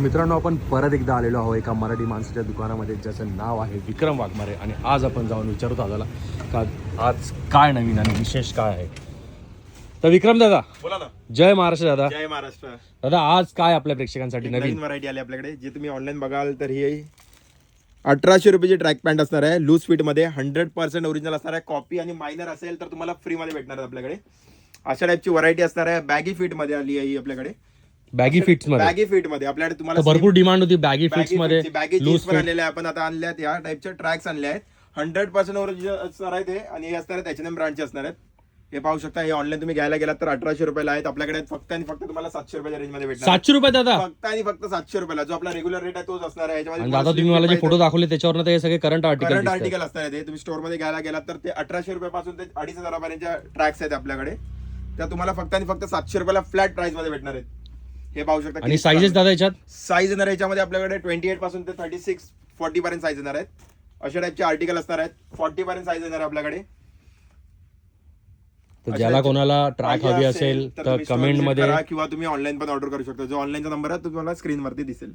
मित्रांनो, आपण परत एकदा आलेलो आहोत एका मराठी माणसाच्या दुकानामध्ये ज्याचं नाव आहे विक्रम वाघमारे. आणि आज आपण जाऊन विचारतो दादाला का आज काय नवीन आणि विशेष काय आहे. तर विक्रम दादा बोला ना. जय महाराष्ट्र दादा. जय महाराष्ट्र. दादा आज काय आपल्या प्रेक्षकांसाठी नवीन व्हरायटी आली आपल्याकडे, जे तुम्ही ऑनलाईन बघाल तर ही 1800 रुपयाची ट्रॅक पॅन्ट असणार आहे. लूज फिट मध्ये 100% ओरिजिनल असणार आहे. कॉपी आणि मायनर असेल तर तुम्हाला फ्री मध्ये भेटणार आहे आपल्याकडे. अशा टाईपची व्हरायटी असणार आहे. बॅगी फिट मध्ये आली आहे ही आपल्याकडे. बॅगी फिट्स मध्ये बॅगी फिट मध्ये आपल्याकडे तुम्हाला भरपूर डिमांड होती बॅगी फिट्स मध्ये. बॅगी जीन्स पण आणलेल्या आपण आता आणल्या आहेत. या टाईपच्या ट्रॅक्स आणल्या आहेत. 100% ओरिजिनल असणार आहे ते. आणि हे असणार आहेत H&M ब्रँडचे असणार आहेत. हे पाहू शकता. हे ऑनलाईन तुम्ही घ्यायला गेलात तर 1800 रुपयाला आहेत. आपल्याकडे फक्त आणि फक्त तुम्हाला 700 रुपयाच्या रेंज मध्ये भेटणार. 700 रुपये दादा. फक्त आणि फक्त 700 रुपयाला. जो आपला रेग्युलर रेट आहे तोच असणार आहे. आणि दादा तुम्ही मला जे फोटो दाखवले त्याच्यावर हे सगळे करंट आर्टिकल असणार आहे. तुम्ही स्टोर मध्ये घ्यायला गेलात तर ते 1800 रुपयापासून ते 2500 पर्यंतच्या ट्रॅक्स आहेत आपल्याकडे. त्या तुम्हाला फक्त आणि फक्त 700 रुपयाला फ्लॅट प्राइस मध्ये भेटणार आहेत. हे पाहू शकता. आणि साईजेस दादा याच्यात साईज येणार आहे याच्यामध्ये आपल्याकडे 28 पासून ते 36 40 पर्यंत साईज येणार आहेत. अशा टाईपचे आर्टिकल असणार आहेत. 40 पर्यंत साईज येणार आहे आपल्याकडे. तर ज्याला कोणाला ट्रॅक हवी असेल तर कमेंट मध्ये किंवा तुम्ही ऑनलाईन पण ऑर्डर करू शकता. जो ऑनलाईनचा नंबर आहे तो तुम्हाला स्क्रीनवरती दिसेल.